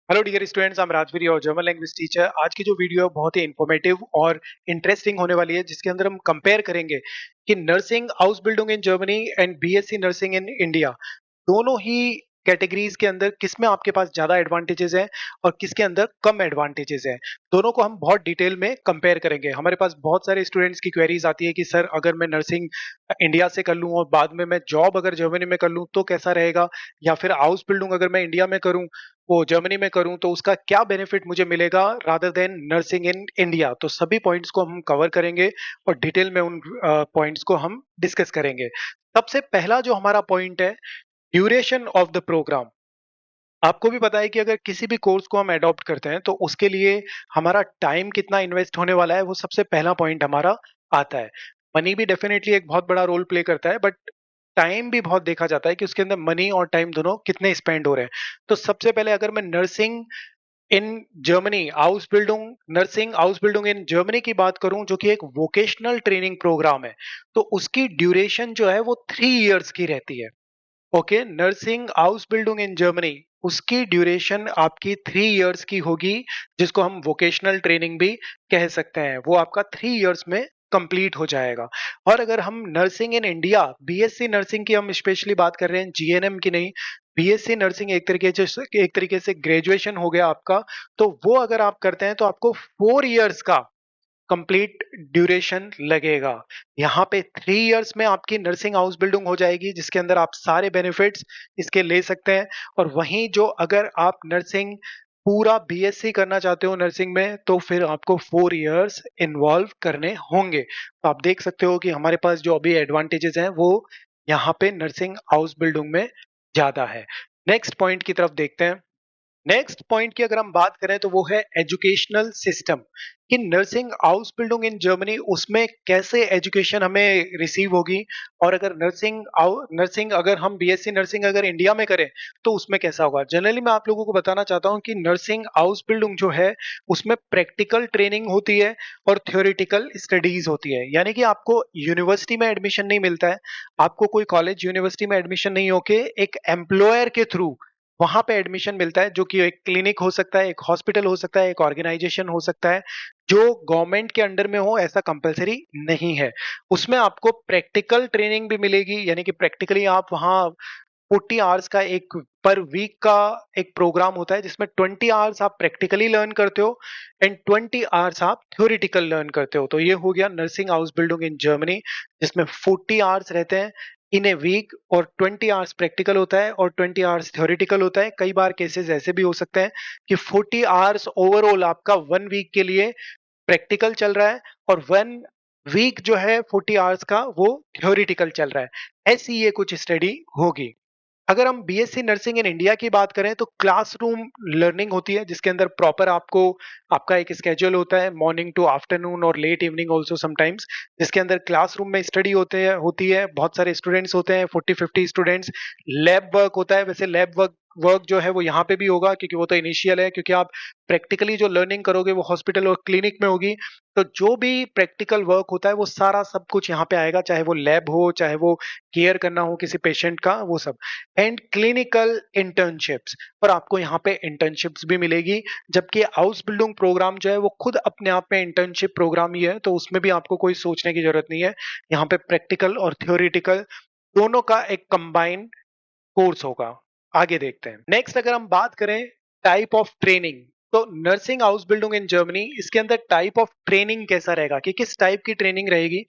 Hello dear students, I am Rajveer your German language teacher. आज की जो वीडियो है बहुत ही इंफॉर्मेटिव और इंटरेस्टिंग होने वाली है, जिसके अंदर हम कंपेयर करेंगे कि नर्सिंग आउसबिल्डिंग in Germany and BSc nursing in India दोनों ही कैटेगरीज के अंदर किस में आपके पास ज्यादा एडवांटेजेस हैं और किसके अंदर कम एडवांटेजेस हैं। दोनों को हम बहुत डिटेल में कंपेयर करेंगे। हमारे पास बहुत सारे स्टूडेंट्स की क्वेरीज आती है कि सर, अगर मैं नर्सिंग इंडिया से कर लूं और बाद में मैं जॉब अगर जर्मनी में कर लूं तो कैसा रहेगा, या फिर हाउस बिल्डिंग अगर मैं इंडिया में करूं, वो जर्मनी में करूं, तो उसका क्या बेनिफिट मुझे मिलेगा rather than nursing in India. तो सभी पॉइंट्स को हम कवर करेंगे और डिटेल में उन पॉइंट्स को हम डिस्कस करेंगे। सबसे पहला जो हमारा पॉइंट है, ड्यूरेशन ऑफ द प्रोग्राम। आपको भी पता है कि अगर किसी भी कोर्स को हम अडॉप्ट करते हैं तो उसके लिए हमारा टाइम कितना इन्वेस्ट होने वाला है, वो सबसे पहला पॉइंट हमारा आता है। मनी भी डेफिनेटली एक बहुत बड़ा रोल प्ले करता है, बट टाइम भी बहुत देखा जाता है कि उसके अंदर मनी और टाइम दोनों कितने स्पेंड हो रहे हैं। तो सबसे पहले अगर मैं nursing house building in Germany की बात करूं, जो कि एक वोकेशनल ट्रेनिंग प्रोग्राम है, तो उसकी ड्यूरेशन जो है वो 3 इयर्स की रहती है। Okay, nursing house building in Germany, उसकी ड्यूरेशन आपकी 3 इयर्स की होगी, जिसको हम वोकेशनल ट्रेनिंग भी कह सकते हैं। वो आपका 3 इयर्स में कंप्लीट हो जाएगा। और अगर हम nursing in India, BSc nursing की हम स्पेशली बात कर रहे हैं, जीएनएम की नहीं। बीएससी नर्सिंग एक तरीके से ग्रेजुएशन हो गया आपका। तो वो अगर आप करते हैं तो आपको 4 इयर्स का कंप्लीट ड्यूरेशन लगेगा। यहाँ पे 3 इयर्स में आपकी नर्सिंग हाउस बिल्डिंग हो जाएगी, जिसके अंदर आप सारे बेनिफिट्स इसके ले सकते हैं। और वहीं जो अगर आप नर्सिंग पूरा बीएससी करना चाहते हो नर्सिंग में, तो फिर आपको 4 इयर्स इन्वॉल्व करने होंगे। तो आप देख सकते हो कि हमारे पास जो अभी एडवांटेजेस हैं वो यहाँ पे नर्सिंग हाउस बिल्डिंग में ज्यादा है। नेक्स्ट पॉइंट की तरफ देखते हैं। नेक्स्ट पॉइंट की अगर हम बात करें तो वो है एजुकेशनल सिस्टम, कि nursing house building in Germany उसमें कैसे एजुकेशन हमें रिसीव होगी। और अगर नर्सिंग अगर हम बीएससी नर्सिंग अगर इंडिया में करें तो उसमें कैसा होगा। जनरली मैं आप लोगों को बताना चाहता हूं कि नर्सिंग हाउस बिल्डिंग जो है उसमें प्रैक्टिकल ट्रेनिंग होती है और थ्योरेटिकल स्टडीज होती है। यानी कि आपको यूनिवर्सिटी में एडमिशन नहीं मिलता है, आपको कोई कॉलेज यूनिवर्सिटी में एडमिशन नहीं होके एक एम्प्लॉयर के थ्रू वहां पे एडमिशन मिलता है, जो कि एक क्लिनिक हो सकता है, एक हॉस्पिटल हो सकता है, एक ऑर्गेनाइजेशन हो सकता है। जो गवर्नमेंट के अंडर में हो ऐसा कंपलसरी नहीं है। उसमें आपको प्रैक्टिकल ट्रेनिंग भी मिलेगी, यानी कि प्रैक्टिकली आप वहाँ 40 आवर्स का एक पर वीक का एक प्रोग्राम होता है, जिसमें 20 आवर्स आप प्रैक्टिकली लर्न करते हो एंड 20 आवर्स आप थ्योरेटिकल लर्न करते हो। तो ये हो गया nursing house building in Germany, जिसमें 40 आवर्स रहते हैं इन ए वीक, और 20 आवर्स प्रैक्टिकल होता है और 20 आवर्स थ्योरेटिकल होता है। कई बार केसेस ऐसे भी हो सकते हैं कि 40 आवर्स ओवरऑल आपका 1 वीक के लिए प्रैक्टिकल चल रहा है और 1 वीक जो है 40 आवर्स का वो थ्योरेटिकल चल रहा है। ऐसी ये कुछ स्टडी होगी। अगर हम बीएससी नर्सिंग इन इंडिया की बात करें तो क्लासरूम लर्निंग होती है, जिसके अंदर प्रॉपर आपको आपका एक स्केड्यूल होता है, मॉर्निंग टू आफ्टरनून और लेट इवनिंग ऑल्सो समटाइम्स, जिसके अंदर क्लासरूम में स्टडी होती है। बहुत सारे स्टूडेंट्स होते हैं, 40-50 स्टूडेंट्स। लैब वर्क होता है। वैसे लैब वर्क वर्क जो है वो यहाँ पे भी होगा, क्योंकि वो तो इनिशियल है, क्योंकि आप प्रैक्टिकली जो लर्निंग करोगे वो हॉस्पिटल और क्लिनिक में होगी। तो जो भी प्रैक्टिकल वर्क होता है वो सारा सब कुछ यहाँ पे आएगा, चाहे वो लैब हो, चाहे वो केयर करना हो किसी पेशेंट का, वो सब। एंड क्लिनिकल इंटर्नशिप्स, और आपको यहाँ पे इंटर्नशिप्स भी मिलेगी। जबकि हाउस बिल्डिंग प्रोग्राम जो है वो खुद अपने आप में इंटर्नशिप प्रोग्राम ही है, तो उसमें भी आपको कोई सोचने की जरूरत नहीं है। यहाँ पे प्रैक्टिकल और थ्योरेटिकल दोनों का एक कंबाइंड कोर्स होगा। आगे देखते हैं। नेक्स्ट अगर हम बात करें टाइप ऑफ ट्रेनिंग, तो nursing house building in Germany, इसके अंदर टाइप ऑफ ट्रेनिंग कैसा रहेगा, कि किस टाइप की ट्रेनिंग रहेगी।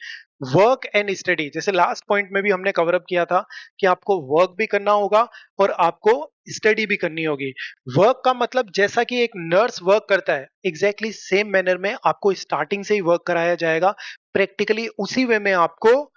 वर्क एंड स्टडी, जैसे लास्ट पॉइंट में भी हमने कवर अप किया था कि आपको वर्क भी करना होगा और आपको स्टडी भी करनी होगी। वर्क का मतलब जैसा कि एक नर्स वर्क करता है, एग्जैक्टली सेम मैनर में आपको स्टार्टिंग से ही वर्क कराया जाएगा। प्रैक्टिकली उसी वे में आपको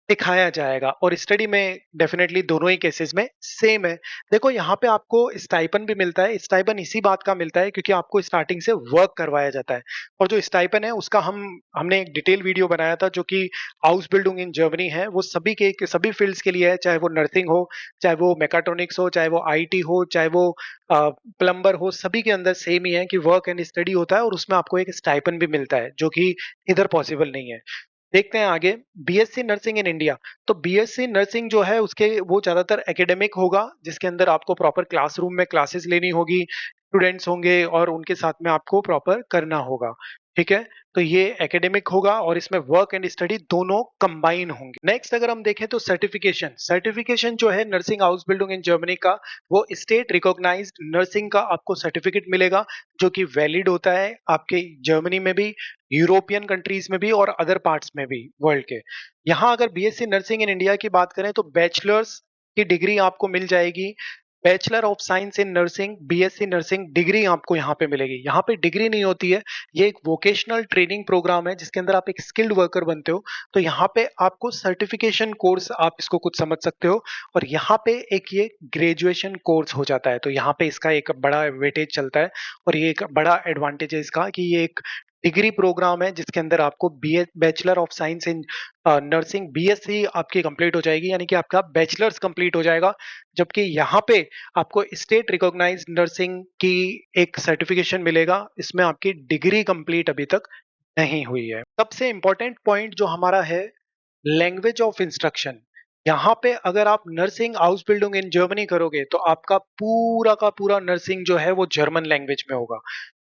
दिखाया जाएगा। और स्टडी में डेफिनेटली दोनों ही केसेस में सेम है। देखो, यहाँ पे आपको स्टाइपन भी मिलता है। स्टाइपन इसी बात का मिलता है क्योंकि आपको स्टार्टिंग से वर्क करवाया जाता है। और जो स्टाइपन है उसका हमने एक डिटेल वीडियो बनाया था, जो कि हाउस बिल्डिंग इन जर्मनी है, वो सभी फील्ड्स के लिए है, चाहे वो नर्सिंग हो, चाहे वो मैकाट्रॉनिक्स हो, चाहे वो आईटी हो, चाहे वो प्लम्बर हो, सभी के अंदर सेम ही है कि वर्क एंड स्टडी होता है और उसमें आपको एक स्टाइपन भी मिलता है, जो कि इधर पॉसिबल नहीं है। देखते हैं आगे। BSc nursing in India. तो बीएससी नर्सिंग जो है उसके वो ज्यादातर एकेडमिक होगा, जिसके अंदर आपको प्रॉपर क्लासरूम में क्लासेस लेनी होगी, स्टूडेंट्स होंगे और उनके साथ में आपको प्रॉपर करना होगा। ठीक है, तो ये एकेडमिक होगा और इसमें वर्क एंड स्टडी दोनों कंबाइन होंगे। नेक्स्ट अगर हम देखें तो सर्टिफिकेशन। सर्टिफिकेशन जो है nursing house building in Germany का, वो स्टेट रिकॉग्नाइज्ड नर्सिंग का आपको सर्टिफिकेट मिलेगा, जो कि वैलिड होता है आपके जर्मनी में भी, यूरोपियन कंट्रीज में भी और अदर पार्ट्स में भी वर्ल्ड के। यहाँ अगर बीएससी नर्सिंग इन इंडिया की बात करें तो बैचलर्स की डिग्री आपको मिल जाएगी। Bachelor of science in nursing, BSc nursing degree आपको यहाँ पे मिलेगी। यहाँ पे डिग्री नहीं होती है, ये एक वोकेशनल ट्रेनिंग प्रोग्राम है जिसके अंदर आप एक स्किल्ड वर्कर बनते हो। तो यहाँ पे आपको सर्टिफिकेशन कोर्स, आप इसको कुछ समझ सकते हो, और यहाँ पे एक ये ग्रेजुएशन कोर्स हो जाता है। तो यहाँ पे इसका एक बड़ा वेटेज चलता है और ये एक बड़ा एडवांटेज है इसका कि ये एक डिग्री प्रोग्राम है जिसके अंदर आपको B bachelor of science in nursing BSc आपकी कंप्लीट हो जाएगी, यानी कि आपका बैचलर्स कंप्लीट हो जाएगा। जबकि यहाँ पे आपको स्टेट रिकॉग्नाइज्ड नर्सिंग की एक सर्टिफिकेशन मिलेगा, इसमें आपकी डिग्री कंप्लीट अभी तक नहीं हुई है। सबसे इंपॉर्टेंट पॉइंट जो हमारा है, लैंग्वेज ऑफ इंस्ट्रक्शन। यहाँ पे अगर आप nursing house building in Germany करोगे तो आपका पूरा का पूरा नर्सिंग जो है वो जर्मन लैंग्वेज में होगा।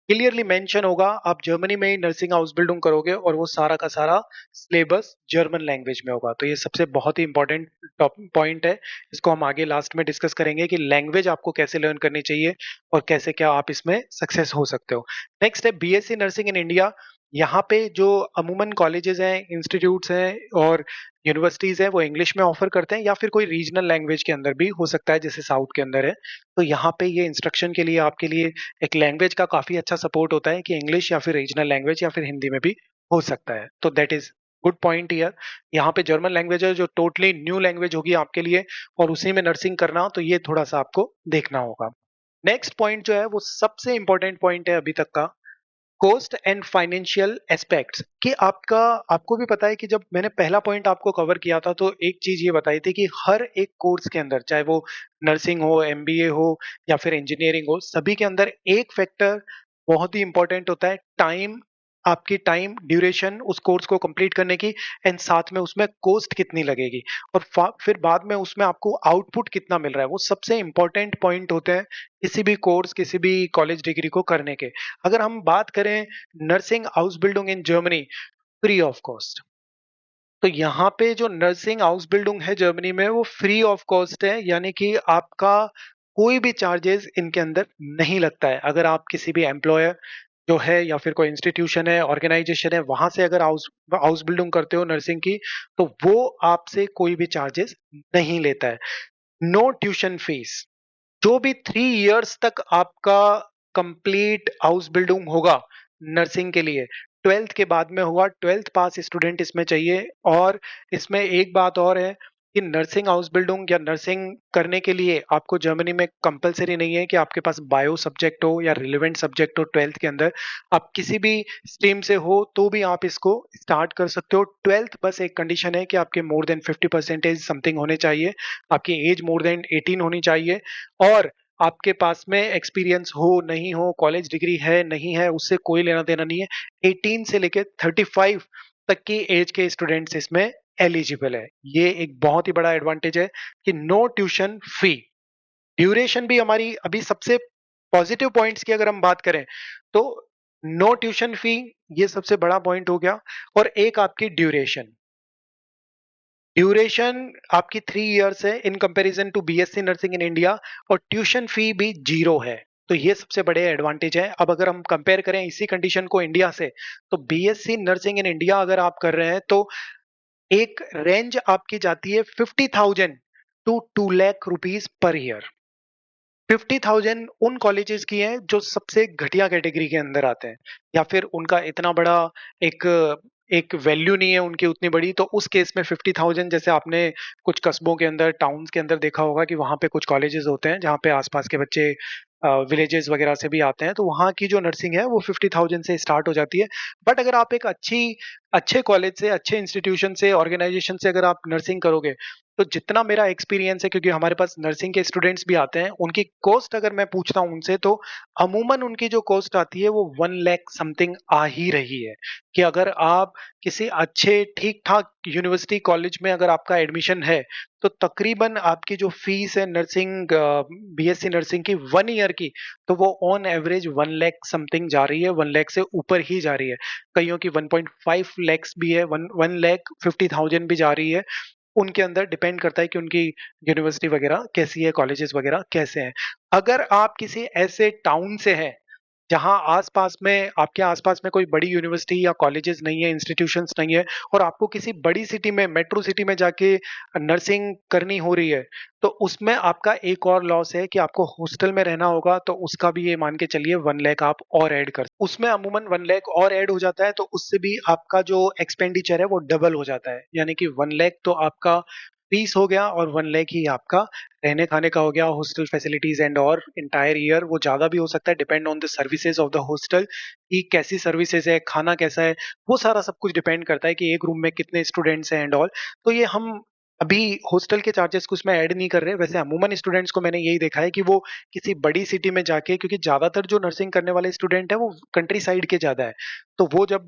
क्लियरली मेंशन होगा आप जर्मनी में ही नर्सिंग हाउस बिल्डिंग करोगे और वो सारा का सारा सिलेबस जर्मन लैंग्वेज में होगा। तो ये सबसे बहुत ही इंपॉर्टेंट टॉप पॉइंट है। इसको हम आगे लास्ट में डिस्कस करेंगे कि लैंग्वेज आपको कैसे लर्न करनी चाहिए और कैसे क्या आप इसमें सक्सेस हो सकते हो। नेक्स्ट है बीएससी नर्सिंग इन इंडिया। यहाँ पे जो अमूमन कॉलेजेस हैं, इंस्टीट्यूट्स हैं और यूनिवर्सिटीज हैं, वो इंग्लिश में ऑफर करते हैं या फिर कोई रीजनल लैंग्वेज के अंदर भी हो सकता है, जैसे साउथ के अंदर है। तो यहाँ पे ये इंस्ट्रक्शन के लिए आपके लिए एक लैंग्वेज का काफी अच्छा सपोर्ट होता है कि इंग्लिश या फिर रीजनल लैंग्वेज या फिर हिंदी में भी हो सकता है। तो that is good point here. यहाँ पे जर्मन लैंग्वेज है जो टोटली न्यू लैंग्वेज होगी आपके लिए, और उसी में नर्सिंग करना, तो ये थोड़ा सा आपको देखना होगा। नेक्स्ट पॉइंट जो है वो सबसे इंपॉर्टेंट पॉइंट है अभी तक का, कॉस्ट एंड फाइनेंशियल एस्पेक्ट्स। कि आपका, आपको भी पता है कि जब मैंने पहला पॉइंट आपको कवर किया था तो एक चीज ये बताई थी कि हर एक कोर्स के अंदर, चाहे वो नर्सिंग हो, एमबीए हो या फिर इंजीनियरिंग हो, सभी के अंदर एक फैक्टर बहुत ही इंपॉर्टेंट होता है, टाइम। आपकी टाइम ड्यूरेशन उस कोर्स को कंप्लीट करने की, एंड साथ में उसमें कॉस्ट कितनी लगेगी, और फिर बाद में उसमें आपको आउटपुट कितना मिल रहा है, वो सबसे इंपॉर्टेंट पॉइंट होते हैं किसी भी कोर्स, किसी भी कॉलेज डिग्री को करने के। अगर हम बात करें nursing house building in Germany, free of cost. तो यहाँ पे जो नर्सिंग हाउस बिल्डिंग है जर्मनी में वो फ्री ऑफ कॉस्ट है, यानी कि आपका कोई भी चार्जेस इनके अंदर नहीं लगता है। अगर आप किसी भी एम्प्लॉयर जो है या फिर कोई इंस्टीट्यूशन है, ऑर्गेनाइजेशन है, वहां से अगर हाउस हाउस बिल्डिंग करते हो नर्सिंग की, तो वो आपसे कोई भी चार्जेस नहीं लेता है। No tuition fees. जो भी 3 इयर्स तक आपका कंप्लीट हाउस बिल्डिंग होगा नर्सिंग के लिए, ट्वेल्थ के बाद में होगा। ट्वेल्थ पास स्टूडेंट इसमें चाहिए। और इसमें एक बात और है कि नर्सिंग हाउस बिल्डिंग या नर्सिंग करने के लिए आपको जर्मनी में कंपलसरी नहीं है कि आपके पास बायो सब्जेक्ट हो या रिलेवेंट सब्जेक्ट हो ट्वेल्थ के अंदर। आप किसी भी स्ट्रीम से हो तो भी आप इसको स्टार्ट कर सकते हो। ट्वेल्थ बस एक कंडीशन है कि आपके मोर देन 50% समथिंग होने चाहिए, आपकी एज मोर देन 18 होनी चाहिए, और आपके पास में एक्सपीरियंस हो नहीं हो, कॉलेज डिग्री है नहीं है, उससे कोई लेना देना नहीं है। 18 से लेके 35 तक की एज के स्टूडेंट्स इसमें एलिजिबल है। ये एक बहुत ही बड़ा एडवांटेज है कि नो ट्यूशन फी। ड्यूरेशन भी हमारी अभी सबसे पॉजिटिव पॉइंट्स की अगर हम बात करें तो नो ट्यूशन फी, ये सबसे बड़ा पॉइंट हो गया। और एक आपकी ड्यूरेशन, ड्यूरेशन आपकी 3 इयर्स है in comparison to BSc nursing in India, और ट्यूशन फी भी जीरो है। तो ये सबसे बड़े एडवांटेज है। अब अगर हम कंपेयर करें इसी कंडीशन को इंडिया से, तो बीएससी नर्सिंग इन इंडिया अगर आप कर रहे हैं तो एक रेंज आपकी जाती है 50,000 to 2 lakh rupees per year. 50,000 उन कॉलेजेस की हैं जो सबसे घटिया कैटेगरी के अंदर आते हैं, या फिर उनका इतना बड़ा एक एक वैल्यू नहीं है उनकी उतनी बड़ी, तो उस केस में 50,000, जैसे आपने कुछ कस्बों के अंदर, टाउन्स के अंदर देखा होगा कि वहां पे कुछ कॉलेजेस होते हैं जहाँ पे आसपास के बच्चे विलेजेस वगैरह से भी आते हैं, तो वहाँ की जो नर्सिंग है वो 50,000 से स्टार्ट हो जाती है। बट अगर आप एक अच्छे कॉलेज से, अच्छे इंस्टीट्यूशन से, ऑर्गेनाइजेशन से अगर आप नर्सिंग करोगे तो जितना मेरा एक्सपीरियंस है, क्योंकि हमारे पास नर्सिंग के स्टूडेंट्स भी आते हैं, उनकी कॉस्ट अगर मैं पूछता हूँ उनसे, तो अमूमन उनकी जो कॉस्ट आती है वो 1 लाख समथिंग आ ही रही है। कि अगर आप किसी अच्छे ठीक-ठाक यूनिवर्सिटी कॉलेज में अगर आपका एडमिशन है, तो तकरीबन आपकी जो फीस है नर्सिंग बीएससी नर्सिंग की 1 ईयर की, तो वो ऑन एवरेज 1 लाख समथिंग जा रही है, 1 लाख से ऊपर ही जा रही है। कईयों की 1.5 लैक्स भी है, 1 लाख 50,000 भी जा रही है। उनके अंदर डिपेंड करता है कि उनकी यूनिवर्सिटी वगैरह कैसी है, कॉलेजेस वगैरह कैसे हैं। अगर आप किसी ऐसे टाउन से हैं जहाँ आस-पास में आपके आस-पास में कोई बड़ी यूनिवर्सिटी या कॉलेजेस नहीं है, इंस्टीट्यूशंस नहीं है, और आपको किसी बड़ी सिटी में, मेट्रो सिटी में जाके नर्सिंग करनी हो रही है, तो उसमें आपका एक और लॉस है कि आपको हॉस्टल में रहना होगा, तो उसका भी ये मान के चलिए 1 लाख आप और ऐड कर, उसमें अमूमन 1 लाख और ऐड हो जाता है, तो उससे भी आपका जो एक्सपेंडिचर है वो डबल हो जाता है। यानी कि 1 लाख तो आपका फीस हो गया और 1 लाख ही आपका रहने खाने का हो गया, हॉस्टल फैसिलिटीज एंड और एंटायर ईयर। वो ज्यादा भी हो सकता है, depend on the services of the hostel कि कैसी सर्विसेज है, खाना कैसा है, वो सारा सब कुछ डिपेंड करता है कि एक रूम में कितने स्टूडेंट्स हैं एंड ऑल। तो ये हम अभी हॉस्टल के चार्जेस को उसमें ऐड नहीं कर रहे। वैसे अमूमन स्टूडेंट्स को मैंने यही देखा है कि वो किसी बड़ी सिटी में जाके, क्योंकि ज्यादातर जो नर्सिंग करने वाले स्टूडेंट है वो कंट्री साइड के ज्यादा है, तो वो जब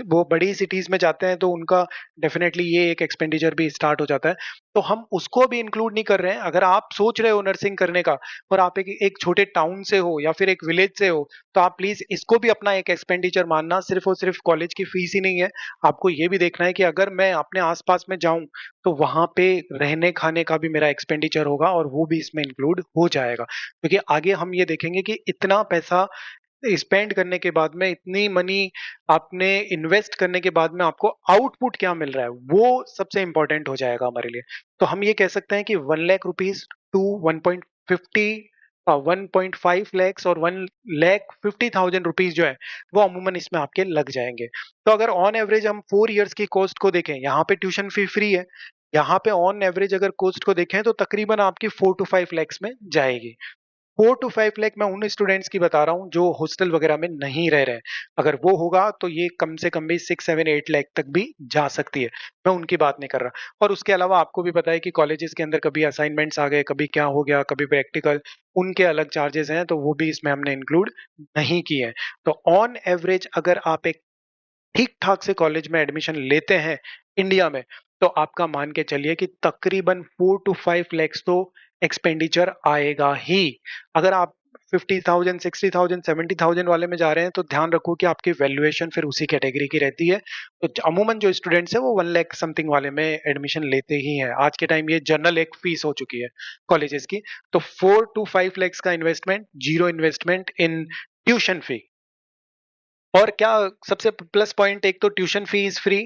वो बड़ी सिटीज में जाते हैं, तो उनका डेफिनेटली ये एक एक्सपेंडिचर भी स्टार्ट हो जाता है। तो हम उसको भी इंक्लूड नहीं कर रहे हैं। अगर आप सोच रहे हो नर्सिंग करने का और आप एक छोटे टाउन से हो या फिर एक विलेज से हो, तो आप प्लीज इसको भी अपना एक एक्सपेंडिचर मानना। सिर्फ और सिर्फ कॉलेज की फीस ही नहीं है, आपको ये भी देखना है कि अगर मैं अपने आसपास में जाऊं, तो वहां पे रहने खाने का भी मेरा एक्सपेंडिचर होगा और वो भी इसमें इंक्लूड हो जाएगा। क्योंकि आगे हम ये देखेंगे कि इतना पैसा स्पेंड करने के बाद में, इतनी मनी आपने इन्वेस्ट करने के बाद में आपको आउटपुट क्या मिल रहा है, वो सबसे इंपॉर्टेंट हो जाएगा हमारे लिए। तो हम ये कह सकते हैं कि 1 लाख रुपीज टू 1.50 1.5 लैक्स और 1,50,000 रुपीज जो है, वो अमूमन इसमें आपके लग जाएंगे। तो अगर ऑन एवरेज हम 4 इयर्स की कॉस्ट को देखें, यहाँ पे ट्यूशन फी फ्री है, यहाँ पे ऑन एवरेज अगर कॉस्ट को देखें तो तकरीबन आपकी 4 to 5 लैक्स में जाएगी। 4 to 5 लाख मैं उन स्टूडेंट्स की बता रहा हूँ जो हॉस्टल वगैरह में नहीं रह रहे हैं। अगर वो होगा तो ये कम से कम भी 6, 7, 8 लाख तक भी जा सकती है। मैं उनकी बात नहीं कर रहा। और उसके अलावा आपको भी पता है कि कॉलेजेस के अंदर कभी असाइनमेंट्स आ गए, कभी क्या हो गया, कभी प्रैक्टिकल, उनके अलग चार्जेस हैं, तो वो भी इसमें हमने इंक्लूड नहीं किए हैं। तो ऑन एवरेज अगर आप एक ठीक-ठाक से कॉलेज में एडमिशन लेते हैं इंडिया में, तो आपका मान के चलिए कि तकरीबन 4 to 5 lakhs तो एक्सपेंडिचर आएगा ही। अगर आप 50,000, 60,000, 70,000 वाले में जा रहे हैं, तो ध्यान रखो कि आपकी वैल्यूएशन फिर उसी कैटेगरी की रहती है। तो अमूमन जो स्टूडेंट्स हैं वो 1 लाख समथिंग वाले में एडमिशन लेते ही हैं। आज के टाइम ये जनरल एक फीस हो चुकी है कॉलेजेस की। तो 4 to 5 lakhs का इन्वेस्टमेंट, जीरो इन्वेस्टमेंट इन ट्यूशन फी। और क्या सबसे प्लस पॉइंट, एक तो tuition fee is free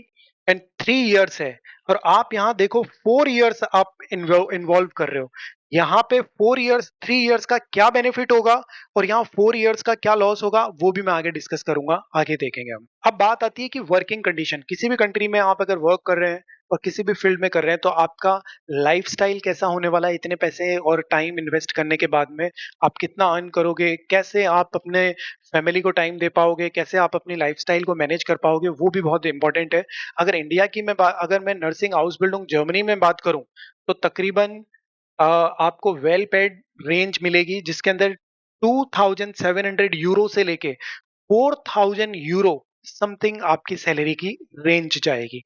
and 3 years है। और आप यहाँ देखो 4 इयर्स आप इन्वॉल्व कर रहे हो। यहाँ पे 4 इयर्स, 3 इयर्स का क्या बेनिफिट होगा और यहाँ 4 इयर्स का क्या लॉस होगा, वो भी मैं आगे डिस्कस करूंगा, आगे देखेंगे हम। अब बात आती है कि वर्किंग कंडीशन, किसी भी कंट्री में आप अगर वर्क कर रहे हैं और किसी भी फील्ड में कर रहे हैं, तो आपका लाइफस्टाइल कैसा होने वाला है, इतने पैसे और टाइम इन्वेस्ट करने के बाद में आप कितना अर्न करोगे, कैसे आप अपने फैमिली को टाइम दे पाओगे, कैसे आप अपनी लाइफस्टाइल को मैनेज कर पाओगे, वो भी बहुत इंपॉर्टेंट है। अगर इंडिया की अगर मैं नर्सिंग हाउस बिल्डिंग जर्मनी में बात करूं, तो तकरीबन आपको वेल पेड रेंज मिलेगी, जिसके अंदर 2,700 यूरो से लेके 4,000 यूरो समथिंग आपकी सैलरी की रेंज जाएगी।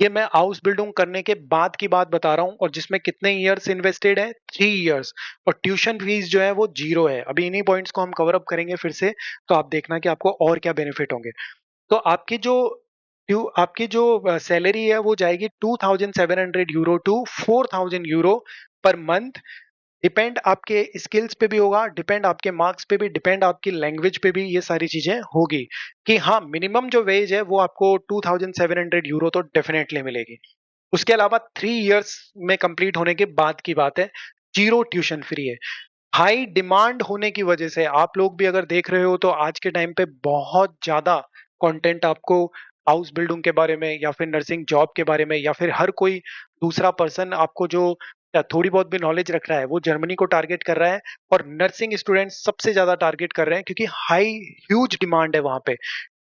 ये मैं हाउस बिल्डिंग करने के बाद की बात बता रहा हूँ, और जिसमें कितने ईयर्स इन्वेस्टेड है, 3 इयर्स। और ट्यूशन फीस जो है वो जीरो है। अभी इन्हीं पॉइंट्स को हम कवर अप करेंगे फिर से, तो आप देखना कि आपको और क्या बेनिफिट होंगे। तो आपकी जो सैलरी है वो जाएगी 2,700 euro to 4,000 euro per month. Depend आपके स्किल्स पे भी होगा, डिपेंड आपके मार्क्स पे भी, डिपेंड आपकी लैंग्वेज पे भी, ये सारी चीजें होगी। कि हाँ, मिनिमम जो वेज है वो आपको 2,700 यूरो तो डेफिनेटली मिलेगी। उसके अलावा 3 इयर्स में कंप्लीट होने के बाद की बात है, जीरो ट्यूशन फ्री है। हाई डिमांड होने की वजह से आप लोग भी अगर देख रहे हो, तो आज के टाइम पे बहुत ज्यादा कंटेंट आपको हाउस बिल्डिंग के बारे में या फिर नर्सिंग जॉब के बारे में, या फिर हर कोई दूसरा पर्सन आपको जो थोड़ी बहुत भी नॉलेज रख रहा है, वो जर्मनी को टारगेट कर रहा है। और नर्सिंग स्टूडेंट्स सबसे ज्यादा टारगेट कर रहे हैं, क्योंकि हाई ह्यूज डिमांड है वहां पे।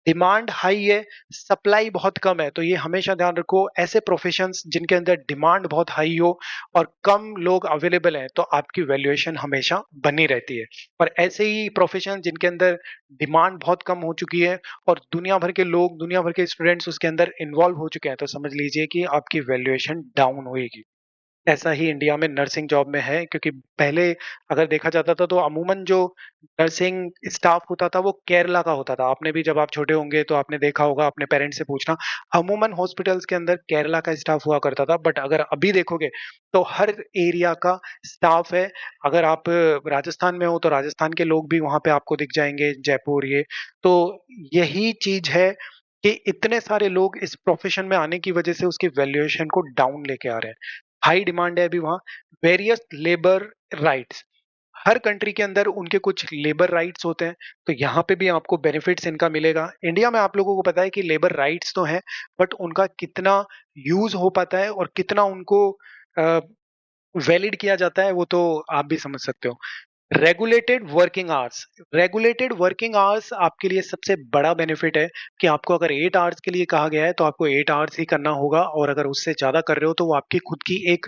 डिमांड हाई है, सप्लाई बहुत कम है, तो ये हमेशा ध्यान रखो। ऐसे प्रोफेशंस जिनके अंदर डिमांड बहुत हाई हो और कम लोग अवेलेबल हैं, तो आपकी वैल्यूएशन हमेशा बनी रहती है। और ऐसे ही प्रोफेशन जिनके अंदर डिमांड बहुत कम हो चुकी है और दुनिया भर के लोग, दुनिया भर के स्टूडेंट्स उसके अंदर इन्वॉल्व हो चुके हैं, तो समझ लीजिए कि आपकी वैल्यूएशन डाउन होएगी। ऐसा ही इंडिया में नर्सिंग जॉब में है, क्योंकि पहले अगर देखा जाता था तो अमूमन जो नर्सिंग स्टाफ होता था वो केरला का होता था। आपने भी, जब आप छोटे होंगे तो आपने देखा होगा, अपने पेरेंट्स से पूछना, अमूमन हॉस्पिटल्स के अंदर केरला का स्टाफ हुआ करता था। बट अगर अभी देखोगे तो हर एरिया का स्टाफ है। अगर आप राजस्थान में हो तो राजस्थान के लोग भी वहां पे आपको दिख जाएंगे, जयपुर ये। तो यही चीज है कि इतने सारे लोग इस प्रोफेशन में आने की वजह से उसकी वैल्यूएशन को डाउन लेके आ रहे हैं। हाई डिमांड है अभी वहाँ। वेरियस लेबर राइट्स, हर कंट्री के अंदर उनके कुछ लेबर राइट्स होते हैं, तो यहाँ पे भी आपको बेनिफिट्स इनका मिलेगा। इंडिया में आप लोगों को पता है कि लेबर राइट्स तो हैं, बट उनका कितना यूज हो पाता है और कितना उनको वैलिड किया जाता है, वो तो आप भी समझ सकते हो। Regulated working hours, regulated working hours आपके लिए सबसे बड़ा बेनिफिट है कि आपको अगर 8 आवर्स के लिए कहा गया है तो आपको 8 आवर्स ही करना होगा, और अगर उससे ज्यादा कर रहे हो तो वो आपकी खुद की एक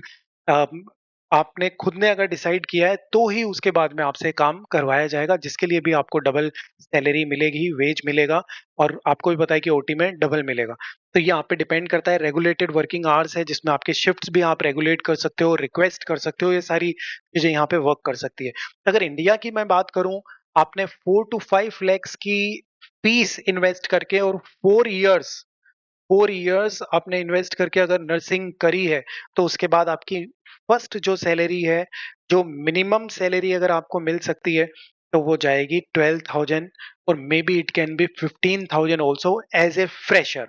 अम, आपने खुद ने अगर डिसाइड किया है तो ही उसके बाद में आपसे काम करवाया जाएगा, जिसके लिए भी आपको डबल सैलरी मिलेगी, वेज मिलेगा, और आपको भी पता है कि ओटी में डबल मिलेगा। तो ये आप पे डिपेंड करता है। रेगुलेटेड वर्किंग आवर्स है जिसमें आपके शिफ्ट्स भी आप रेगुलेट कर सकते हो, रिक्वेस्ट कर सकते हो, ये सारी चीजें यहाँ पे वर्क कर सकती है। अगर इंडिया की मैं बात करूं, आपने 4 to 5 lakhs की फीस इन्वेस्ट करके और 4 इयर्स आपने इन्वेस्ट करके अगर नर्सिंग करी है, तो उसके बाद आपकी फर्स्ट जो सैलरी है, जो मिनिमम सैलरी अगर आपको मिल सकती है, तो वो जाएगी 12,000, और may be it can be 15,000 also as a fresher.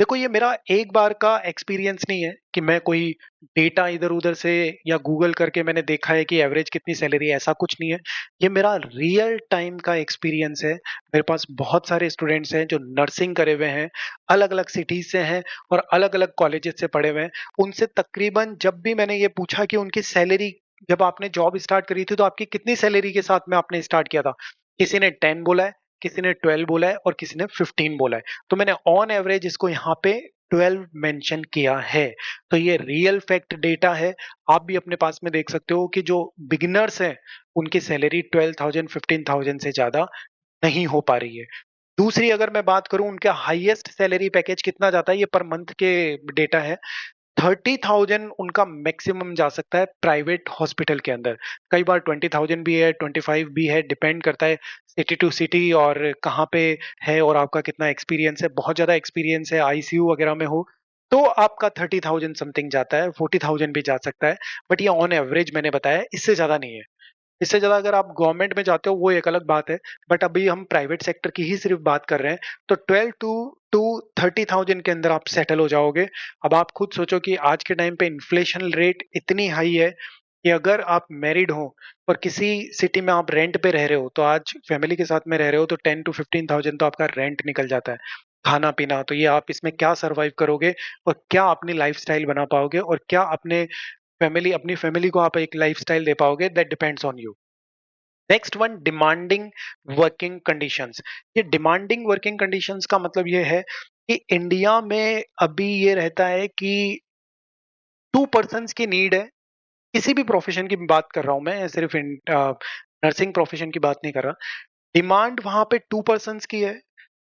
देखो, ये मेरा एक बार का एक्सपीरियंस नहीं है कि मैं कोई डेटा इधर-उधर से या गूगल करके मैंने देखा है कि एवरेज कितनी सैलरी है, ऐसा कुछ नहीं है। ये मेरा रियल टाइम का एक्सपीरियंस है। मेरे पास बहुत सारे स्टूडेंट्स हैं जो नर्सिंग करे हुए हैं, अलग-अलग सिटीज़ से हैं और अलग-अलग कॉलेजेस से पढ़े हुए हैं। उनसे तकरीबन जब भी मैंने ये पूछा कि उनकी सैलरी, जब आपने जॉब स्टार्ट करी थी तो आपकी कितनी सैलरी के साथ में आपने स्टार्ट किया था? किसी ने 10 बोला है, किसी ने 12 बोला है और किसी ने 15 बोला है। तो मैंने ऑन एवरेज इसको यहाँ पे 12 मेंशन किया है। तो ये रियल फैक्ट डेटा है। आप भी अपने पास में देख सकते हो कि जो बिगिनर्स हैं, उनकी सैलरी 12,000 15,000 से ज़्यादा नहीं हो पा रही है। दूसरी अगर मैं बात करूँ, उनका हाईएस्ट सैलरी पैकेज कितना जाता है, ये पर मंथ के डेटा है। 30,000 उनका मैक्सिमम जा सकता है प्राइवेट हॉस्पिटल के अंदर। कई बार 20,000 भी है, 25 भी है, डिपेंड करता है सिटी टू सिटी और कहाँ पे है और आपका कितना एक्सपीरियंस है। बहुत ज़्यादा एक्सपीरियंस है, आईसीयू वगैरह में हो, तो आपका 30,000 समथिंग जाता है, 40,000 भी जा सकता है। बट ये ऑन एवरेज मैंने बताया, इससे ज़्यादा नहीं है। इससे ज़्यादा अगर आप गवर्नमेंट में जाते हो वो एक अलग बात है, बट अभी हम प्राइवेट सेक्टर की ही सिर्फ बात कर रहे हैं, तो 12 टू 30,000 के अंदर आप सेटल हो जाओगे। अब आप खुद सोचो कि आज के टाइम पे इन्फ्लेशन रेट इतनी हाई है कि अगर आप मैरिड हो और किसी सिटी में आप रेंट पे रह रहे हो, तो आज फैमिली के साथ में रह रहे हो तो 10 to 15,000 तो आपका रेंट निकल जाता है। खाना-पीना, तो ये आप इसमें क्या सर्वाइव करोगे और क्या अपनी लाइफ़स्टाइल बना पाओगे और क्या अपनी फैमिली को आप एक लाइफ़स्टाइल दे पाओगे, that depends on you. Next one, demanding working conditions. ये डिमांडिंग वर्किंग कंडीशंस का मतलब ये है कि इंडिया में अभी ये रहता है कि 2 पर्सन्स की नीड है। किसी भी प्रोफेशन की बात कर रहा हूं मैं, सिर्फ नर्सिंग प्रोफेशन की बात नहीं कर रहा। डिमांड वहां पे 2 पर्सन्स की है,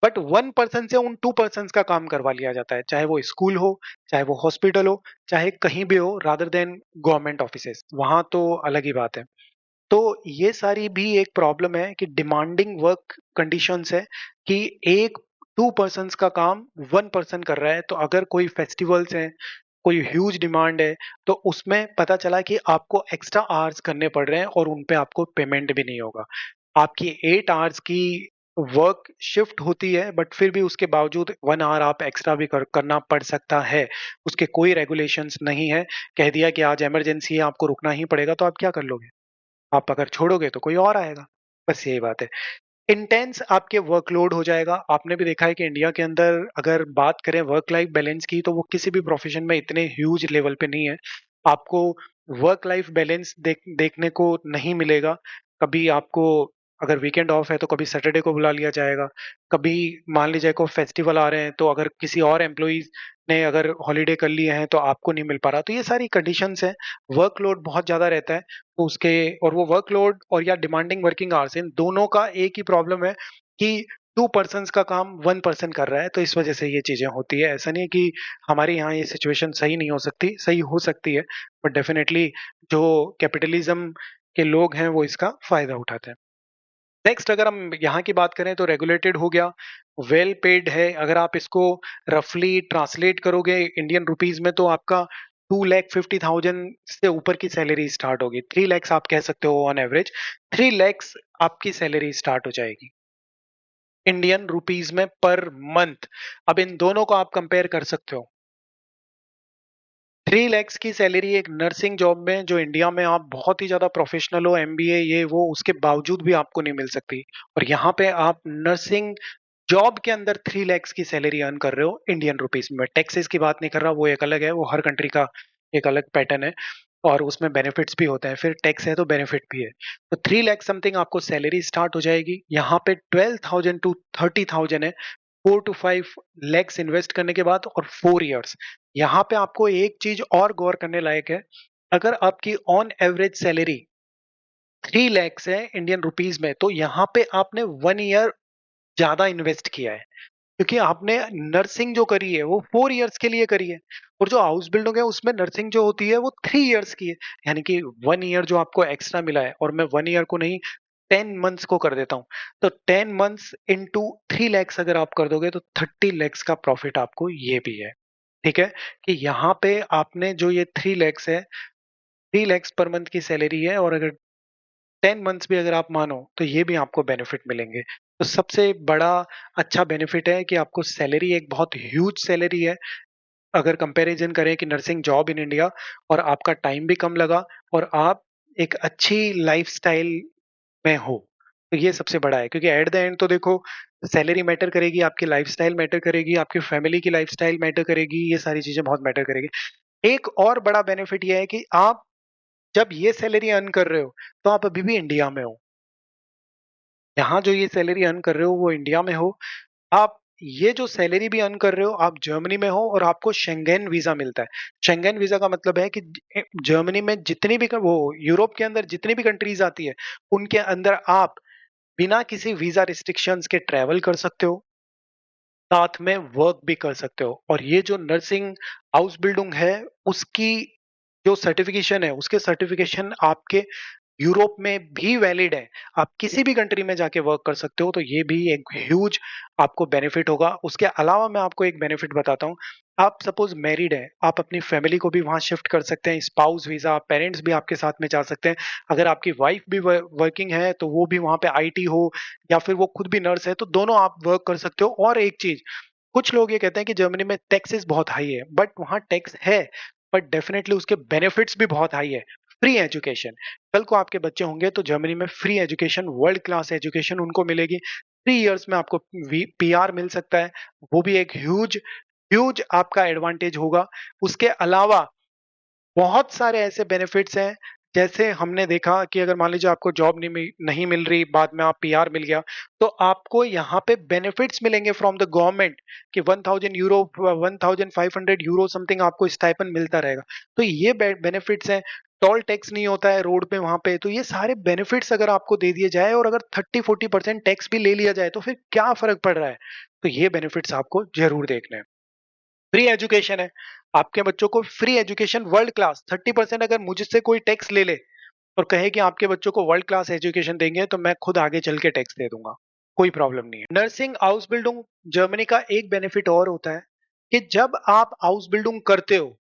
बट 1 पर्सन से उन 2 पर्सन्स का काम करवा लिया जाता है, चाहे वो स्कूल हो, चाहे वो हॉस्पिटल हो, चाहे कहीं भी हो, रादर देन गवर्नमेंट ऑफिसेस, वहां तो अलग ही बात है। तो ये सारी भी एक प्रॉब्लम है कि डिमांडिंग वर्क कंडीशंस है कि एक 2 पर्सन्स का काम 1 पर्सन कर रहा है। तो अगर कोई फेस्टिवल्स हैं, कोई ह्यूज डिमांड है, तो उसमें पता चला कि आपको एक्स्ट्रा आवर्स करने पड़ रहे हैं और उन पे आपको पेमेंट भी नहीं होगा। आपकी 8 आवर्स की वर्क शिफ्ट होती है, बट फिर भी उसके बावजूद 1 आवर आप एक्स्ट्रा भी करना पड़ सकता है। उसके कोई रेगुलेशंस नहीं है। कह दिया कि आज इमरजेंसी है, आपको रुकना ही पड़ेगा, तो आप क्या कर लोगे? आप अगर छोड़ोगे तो कोई और आएगा। बस यही बात है। इंटेंस आपके वर्कलोड हो जाएगा। आपने भी देखा है कि इंडिया के अंदर अगर बात करें वर्क लाइफ बैलेंस की, तो वो किसी भी प्रोफ़ेशन में इतने ह्यूज लेवल पे नहीं है। आपको वर्क लाइफ बैलेंस देखने को नहीं मिलेगा। कभी आपको अगर वीकेंड ऑफ है तो कभी सैटरडे को बुला लिया जाएगा, कभी मान लीजिए कोई फेस्टिवल आ रहे हैं तो अगर किसी और एम्प्लॉइज ने अगर हॉलीडे कर लिए हैं तो आपको नहीं मिल पा रहा, तो ये सारी कंडीशंस हैं। वर्कलोड बहुत ज्यादा रहता है तो उसके, और वो वर्कलोड और या डिमांडिंग वर्किंग आवर्स, इन दोनों का एक ही प्रॉब्लम है कि टू पर्सन का काम वन पर्सन कर रहा है, तो इस वजह से ये चीजें होती है। ऐसा नहीं है कि हमारे यहाँ ये सिचुएशन सही नहीं हो सकती, सही हो सकती है, बट डेफिनेटली जो कैपिटलिज्म के लोग हैं वो इसका फायदा उठाते हैं। नेक्स्ट अगर हम यहाँ की बात करें तो रेगुलेटेड हो गया, वेल पेड है। अगर आप इसको रफली ट्रांसलेट करोगे इंडियन रुपीज में तो आपका 2,50,000 से ऊपर की सैलरी स्टार्ट होगी। 3 lakhs आप कह सकते हो ऑन एवरेज, 3 lakhs आपकी सैलरी स्टार्ट हो जाएगी इंडियन रुपीज में पर मंथ। अब इन दोनों को आप कंपेयर कर सकते हो। 3 lakhs की सैलरी एक नर्सिंग जॉब में, जो इंडिया में आप बहुत ही ज्यादा प्रोफेशनल हो, एमबीए ये वो, उसके बावजूद भी आपको नहीं मिल सकती। और यहाँ पे आप नर्सिंग जॉब के अंदर 3 lakhs की सैलरी अर्न कर रहे हो इंडियन रुपीज में। टैक्सेस की बात नहीं कर रहा, वो एक अलग है, वो हर कंट्री का एक अलग पैटर्न है और उसमें बेनिफिट्स भी होते हैं, फिर टैक्स है तो बेनिफिट भी है। तो 3 lakhs समथिंग आपको सैलरी स्टार्ट हो जाएगी। यहाँ पे 12,000 to 30,000 है 4 to 5 lakhs इन्वेस्ट करने के बाद, और 4 years। यहाँ पे आपको एक चीज और गौर करने लायक है, अगर आपकी ऑन एवरेज सैलरी 3 lakhs है इंडियन रुपीज में, तो यहाँ पे आपने 1 year ज्यादा इन्वेस्ट किया है, क्योंकि आपने नर्सिंग जो करी है वो 4 years के लिए करी है, और जो हाउस बिल्डिंग है उसमें नर्सिंग जो होती है वो 3 years की है। यानी कि 1 year जो आपको एक्स्ट्रा मिला है, और मैं 1 year को नहीं 10 months को कर देता हूँ, तो 10 months इंटू 3 lakhs अगर आप कर दोगे तो 30 lakhs का प्रॉफिट आपको ये भी है। ठीक है, कि यहाँ पे आपने जो ये 3 lakhs है, 3 lakhs पर मंथ की सैलरी है, और अगर 10 months भी अगर आप मानो तो ये भी आपको बेनिफिट मिलेंगे। तो सबसे बड़ा अच्छा बेनिफिट है कि आपको सैलरी, एक बहुत ह्यूज सैलरी है अगर कंपैरिजन करें कि नर्सिंग जॉब इन इंडिया, और आपका टाइम भी कम लगा, और आप एक अच्छी लाइफस्टाइल में हो। तो ये सबसे बड़ा है, क्योंकि एट द एंड तो देखो, सैलरी मैटर करेगी, आपकी लाइफस्टाइल मैटर करेगी, आपकी फैमिली की लाइफस्टाइल मैटर करेगी, ये सारी चीजें बहुत मैटर करेगी। एक और बड़ा बेनिफिट ये है कि आप जब ये सैलरी अर्न कर रहे हो तो आप अभी भी इंडिया में हो। यहाँ जो ये सैलरी अर्न कर रहे हो वो इंडिया में हो। आप ये जो सैलरी भी अर्न कर रहे हो आप जर्मनी में हो, और आपको शेंगेन वीजा मिलता है। शेंगेन वीजा का मतलब है कि जर्मनी में जितनी भी वो यूरोप के अंदर जितनी भी कंट्रीज आती है उनके अंदर आप बिना किसी वीजा रिस्ट्रिक्शंस के ट्रैवल कर सकते हो, साथ में वर्क भी कर सकते हो। और ये जो नर्सिंग हाउस बिल्डिंग है उसकी जो सर्टिफिकेशन है, उसके सर्टिफिकेशन आपके यूरोप में भी वैलिड है। आप किसी भी कंट्री में जाके वर्क कर सकते हो, तो ये भी एक ह्यूज आपको बेनिफिट होगा। उसके अलावा मैं आपको एक बेनिफिट बताता हूँ। आप सपोज मैरिड है, आप अपनी फैमिली को भी वहां शिफ्ट कर सकते हैं, स्पाउस वीजा, पेरेंट्स भी आपके साथ में जा सकते हैं। अगर आपकी वाइफ भी वर्किंग है तो वो भी वहां पे आईटी हो, या फिर वो खुद भी नर्स है, तो दोनों आप वर्क कर सकते हो। और एक चीज, कुछ लोग ये कहते हैं कि जर्मनी में टैक्सेस बहुत हाई है, बट वहाँ टैक्स है, बट डेफिनेटली उसके बेनिफिट्स भी बहुत हाई है। फ्री एजुकेशन, कल को आपके बच्चे होंगे तो जर्मनी में free education, world class education उनको मिलेगी। 3 years में आपको पीआर मिल सकता है, वो भी एक ह्यूज ह्यूज आपका एडवांटेज होगा। उसके अलावा बहुत सारे ऐसे बेनिफिट्स हैं, जैसे हमने देखा कि अगर मान लीजिए आपको जॉब नहीं मिल रही, बाद में आप पीआर मिल गया, तो आपको यहाँ पे बेनिफिट्स मिलेंगे फ्रॉम द गवर्नमेंट कि 1,000 यूरो, 1,500 यूरो समथिंग आपको स्टाइपेंड मिलता रहेगा। तो ये बेनिफिट्स हैं। टोल टैक्स नहीं होता है रोड पे वहां पे, तो ये सारे बेनिफिट्स अगर आपको दे दिए जाए, और अगर 30-40% टैक्स भी ले लिया जाए तो फिर क्या फर्क पड़ रहा है। तो ये बेनिफिट्स आपको जरूर देखने हैं। फ्री एजुकेशन है, आपके बच्चों को फ्री एजुकेशन वर्ल्ड क्लास। 30% अगर मुझसे कोई टैक्स ले ले और कहे कि आपके बच्चों को वर्ल्ड क्लास एजुकेशन देंगे, तो मैं खुद आगे चल के टैक्स दे दूंगा, कोई प्रॉब्लम नहीं है। नर्सिंग हाउस बिल्डिंग जर्मनी का एक बेनिफिट और होता है कि जब आप हाउस बिल्डिंग करते हो,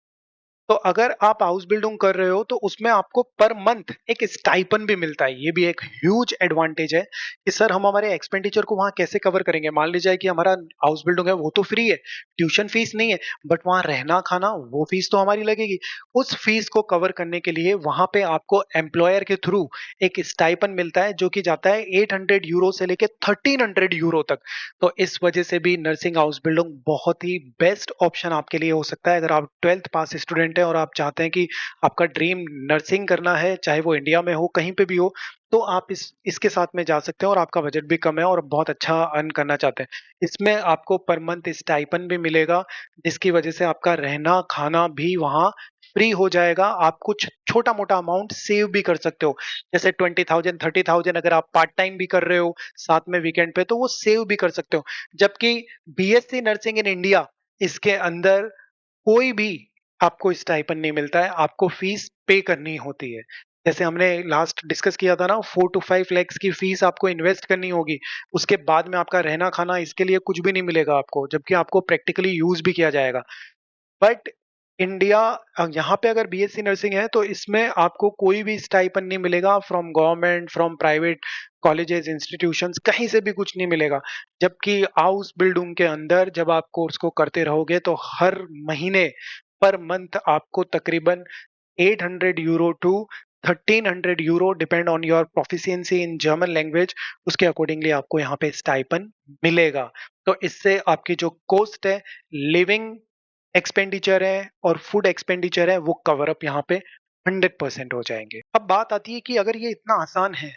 तो अगर आप हाउस बिल्डिंग कर रहे हो तो उसमें आपको पर मंथ एक स्टाइपन भी मिलता है। ये भी एक ह्यूज एडवांटेज है कि सर हम हमारे एक्सपेंडिचर को वहां कैसे कवर करेंगे। मान लीजिए कि हमारा हाउस बिल्डिंग है वो तो फ्री है, ट्यूशन फीस नहीं है, बट वहां रहना खाना वो फीस तो हमारी लगेगी। उस फीस को कवर करने के लिए वहां पे आपको एम्प्लॉयर के थ्रू एक स्टाइपन मिलता है, जो कि जाता है 800 यूरो से लेके 1300 यूरो तक। तो इस वजह से भी नर्सिंग हाउस बिल्डिंग बहुत ही बेस्ट ऑप्शन आपके लिए हो सकता है। अगर आप 12th पास स्टूडेंट हैं और आप चाहते हैं कि आपका ड्रीम नर्सिंग करना है, चाहे वो इंडिया में हो कहीं पे भी हो, तो आप इसके साथ में जा सकते हैं और आपका बजट भी कम है और बहुत अच्छा अर्न करना चाहते हैं। इसमें आपको पर मंथ स्टाइपेंड भी मिलेगा, जिसकी वजह से आपका रहना, खाना भी वहाँ फ्री हो जाएगा। आप कुछ छोटा-मोटा अमाउंट सेव भी कर सकते हो। जैसे 20,000 30,000 अगर आप पार्ट टाइम भी कर रहे हो, साथ में वीकेंड पे, तो वो सेव भी कर सकते हो। जबकि बीएससी नर्सिंग इन इंडिया, इसके अंदर कोई भी आपको स्टाइपेंड नहीं मिलता है, आपको फीस पे करनी होती है। जैसे हमने लास्ट डिस्कस किया था ना, 4 टू 5 लैक्स की फीस आपको इन्वेस्ट करनी होगी। उसके बाद में आपका रहना-खाना इसके लिए कुछ भी नहीं मिलेगा आपको, जबकि आपको प्रैक्टिकली यूज़ भी किया जाएगा। बट इंडिया यहाँ पे अगर बीएससी नर्सिंग है तो इसमें आपको कोई भी स्टाइपेंड नहीं मिलेगा from government, from private colleges, institutions, कहीं से भी कुछ नहीं मिलेगा। जबकि हाउस बिल्डिंग के अंदर जब आप कोर्स को करते रहोगे तो हर महीने पर मंथ आपको तकरीबन 800 euro to 1300 euro depend on your proficiency in German language, उसके अकॉर्डिंगली आपको यहाँ पे स्टाइपेंड मिलेगा। तो इससे आपकी जो कॉस्ट है, लिविंग एक्सपेंडिचर है और फूड एक्सपेंडिचर है, वो कवर अप यहाँ पे 100% हो जाएंगे। अब बात आती है कि अगर ये इतना आसान है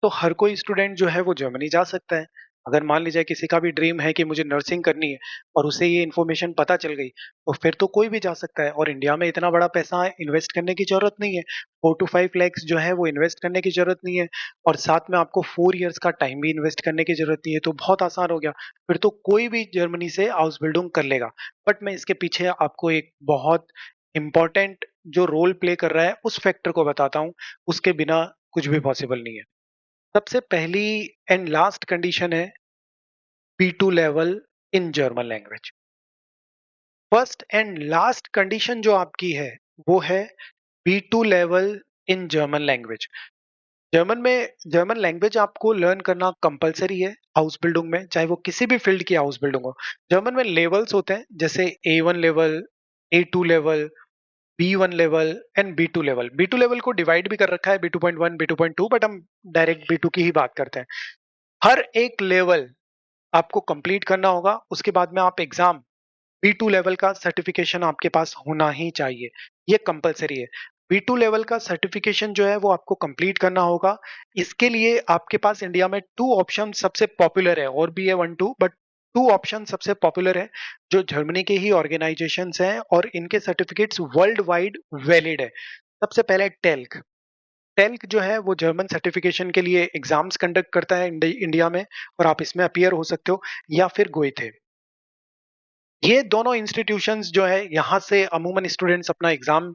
तो हर कोई स्टूडेंट जो है वो जर्मनी जा सकता है। अगर मान लीजिए किसी का भी ड्रीम है कि मुझे नर्सिंग करनी है और उसे ये इन्फॉर्मेशन पता चल गई, तो फिर तो कोई भी जा सकता है। और इंडिया में इतना बड़ा पैसा इन्वेस्ट करने की ज़रूरत नहीं है। 4 टू 5 लैक्स जो है वो इन्वेस्ट करने की ज़रूरत नहीं है और साथ में आपको 4 इयर्स का टाइम भी इन्वेस्ट करने की ज़रूरत नहीं है, तो बहुत आसान हो गया। फिर तो कोई भी जर्मनी से हाउस बिल्डिंग कर लेगा। बट मैं इसके पीछे आपको एक बहुत इम्पोर्टेंट जो रोल प्ले कर रहा है, उस फैक्टर को बताता हूँ, उसके बिना कुछ भी पॉसिबल नहीं है। सबसे पहली एंड लास्ट कंडीशन है B2 level in German language. First and last condition जो आपकी है वो है B2 level in German language. German language आपको लर्न करना कंपलसरी है हाउस बिल्डिंग में, चाहे वो किसी भी फील्ड की हाउस बिल्डिंग हो। जर्मन में लेवल्स होते हैं, जैसे A1 level, A2 level, B1 level and B2 level. B2 level को डिवाइड भी कर रखा है B2.1, B2.2, बट हम डायरेक्ट B2 की ही बात करते हैं। हर एक लेवल आपको कंप्लीट करना होगा, उसके बाद में आप एग्जाम B2 लेवल का सर्टिफिकेशन आपके पास होना ही चाहिए, ये कंपलसरी है। B2 लेवल का सर्टिफिकेशन जो है वो आपको कंप्लीट करना होगा। इसके लिए आपके पास इंडिया में 2 ऑप्शन सबसे पॉपुलर है, और भी है 1-2, बट 2 ऑप्शन सबसे पॉपुलर है जो जर्मनी के ही ऑर्गेनाइजेशंस हैं और इनके सर्टिफिकेट्स वर्ल्ड वाइड वैलिड है। सबसे पहले टेल्क। टेल्क जो है वो जर्मन सर्टिफिकेशन के लिए एग्जाम्स कंडक्ट करता है इंडिया में, और आप इसमें अपीयर हो सकते हो, या फिर गोइथे। ये दोनों इंस्टीट्यूशंस जो है यहाँ से अमूमन स्टूडेंट्स अपना एग्जाम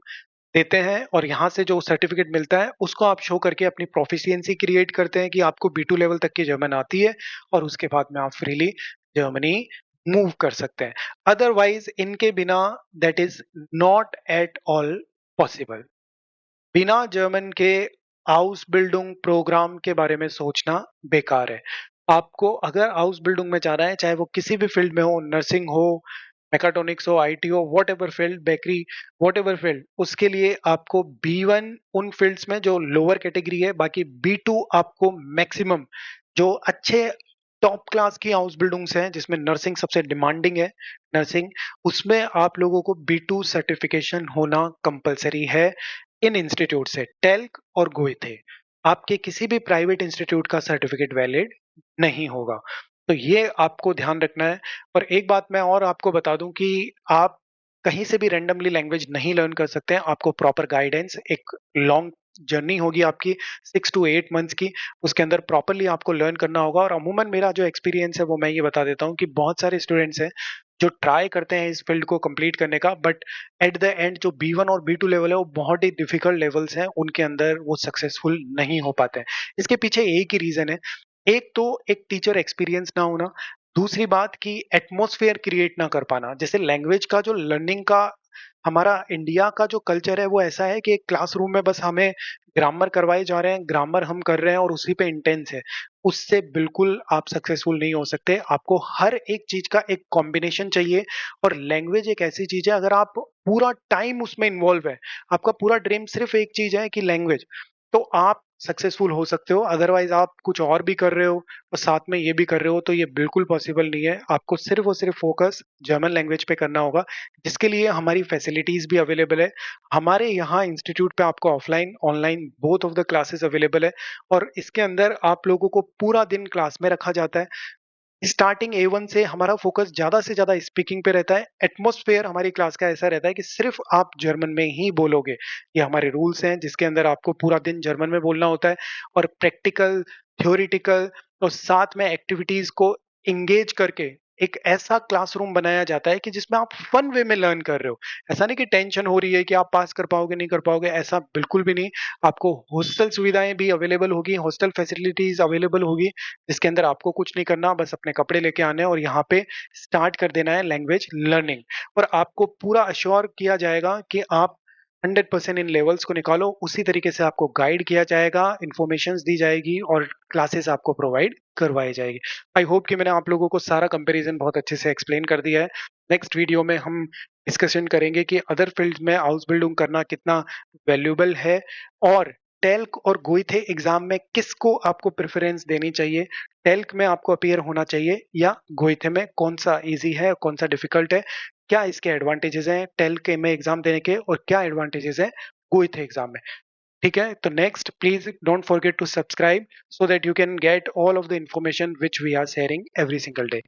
देते हैं और यहाँ से जो सर्टिफिकेट मिलता है उसको आप शो करके अपनी प्रोफिशिएंसी क्रिएट करते हैं कि आपको B2 लेवल तक की जर्मन आती है, और उसके बाद में आप फ्रीली जर्मनी मूव कर सकते हैं। अदरवाइज इनके बिना that is not at all possible. बिना जर्मन के हाउस बिल्डिंग प्रोग्राम के बारे में सोचना बेकार है। आपको अगर हाउस बिल्डिंग में जाना है, चाहे वो किसी भी फील्ड में हो, नर्सिंग हो, मैकाट्रॉनिक्स हो, आईटी हो, whatever field, bakery, whatever field, उसके लिए आपको B1 उन फील्ड्स में जो लोअर कैटेगरी है, बाकी B2 आपको मैक्सिमम जो अच्छे टॉप क्लास की हाउस बिल्डिंग्स हैं जिसमें नर्सिंग सबसे डिमांडिंग है, नर्सिंग, उसमें आप लोगों को B2 सर्टिफिकेशन होना कंपलसरी है। इन इंस्टीट्यूट से टेल्क और गोइथे, आपके किसी भी प्राइवेट इंस्टीट्यूट का सर्टिफिकेट वैलिड नहीं होगा। तो ये आपको ध्यान रखना है। और एक बात मैं और आपको बता दूं कि आप कहीं से भी रैंडमली लैंग्वेज नहीं लर्न कर सकते हैं। आपको प्रॉपर गाइडेंस, एक लॉन्ग जर्नी होगी आपकी 6 टू 8 मंथ्स की, उसके अंदर प्रॉपर्ली आपको लर्न करना होगा। और अमूमन मेरा जो एक्सपीरियंस है वो मैं ये बता देता हूँ कि बहुत सारे स्टूडेंट्स हैं जो ट्राई करते हैं इस फील्ड को कंप्लीट करने का, बट एट द एंड जो B1 और B2 लेवल है वो बहुत ही डिफिकल्ट लेवल्स हैं, उनके अंदर वो सक्सेसफुल नहीं हो पाते हैं। इसके पीछे एक ही रीजन है, एक तो एक टीचर एक्सपीरियंस ना होना, दूसरी बात कि एटमॉस्फेयर क्रिएट ना कर पाना। जैसे लैंग्वेज का जो लर्निंग का हमारा इंडिया का जो कल्चर है वो ऐसा है कि एक क्लासरूम में बस हमें ग्रामर करवाए जा रहे हैं, ग्रामर हम कर रहे हैं और उसी पे इंटेंस है। उससे बिल्कुल आप सक्सेसफुल नहीं हो सकते। आपको हर एक चीज का एक कॉम्बिनेशन चाहिए। और लैंग्वेज एक ऐसी चीज है, अगर आप पूरा टाइम उसमें इन्वॉल्व है, आपका पूरा ड्रीम सिर्फ एक चीज है कि लैंग्वेज, तो आप सक्सेसफुल हो सकते हो। अदरवाइज आप कुछ और भी कर रहे हो और साथ में ये भी कर रहे हो तो ये बिल्कुल पॉसिबल नहीं है। आपको सिर्फ और सिर्फ फोकस जर्मन लैंग्वेज पे करना होगा, जिसके लिए हमारी फैसिलिटीज भी अवेलेबल है। हमारे यहाँ इंस्टीट्यूट पे आपको offline online both of the classes available है, और इसके अंदर आप लोगों को पूरा दिन क्लास में रखा जाता है। स्टार्टिंग A1 से हमारा फोकस ज़्यादा से ज़्यादा स्पीकिंग पे रहता है। एटमॉस्फेयर हमारी क्लास का ऐसा रहता है कि सिर्फ़ आप जर्मन में ही बोलोगे। ये हमारे रूल्स हैं जिसके अंदर आपको पूरा दिन जर्मन में बोलना होता है, और प्रैक्टिकल, थ्योरेटिकल और साथ में एक्टिविटीज़ को एंगेज करके एक ऐसा क्लासरूम बनाया जाता है कि जिसमें आप फन वे में लर्न कर रहे हो। ऐसा नहीं कि टेंशन हो रही है कि आप पास कर पाओगे, नहीं कर पाओगे, ऐसा बिल्कुल भी नहीं। आपको हॉस्टल सुविधाएँ भी अवेलेबल होगी, हॉस्टल फैसिलिटीज़ अवेलेबल होगी, जिसके अंदर आपको कुछ नहीं करना, बस अपने कपड़े लेके आने हैं और यहाँ पे स्टार्ट कर देना है लैंग्वेज लर्निंग। और आपको पूरा अश्योर किया जाएगा कि आप 100% इन लेवल्स को निकालो। उसी तरीके से आपको गाइड किया जाएगा, इन्फॉर्मेशंस दी जाएगी और क्लासेस आपको प्रोवाइड करवाई जाएगी। आई होप कि मैंने आप लोगों को सारा कंपैरिजन बहुत अच्छे से एक्सप्लेन कर दिया है। नेक्स्ट वीडियो में हम डिस्कशन करेंगे कि अदर फील्ड्स में हाउस बिल्डिंग करना कितना वैल्यूएबल है, और टेल्क और गोइथे एग्जाम में किसको आपको प्रेफरेंस देनी चाहिए। टेल्क में आपको अपीयर होना चाहिए या गोइथे में, कौन सा इजी है, कौन सा डिफिकल्ट है, क्या इसके एडवांटेजेस हैं टेल्क में एग्जाम देने के और क्या एडवांटेजेस हैं गोइथे एग्जाम में। ठीक है, तो next please don't forget to subscribe so that you can get all of the information which we are sharing every single day.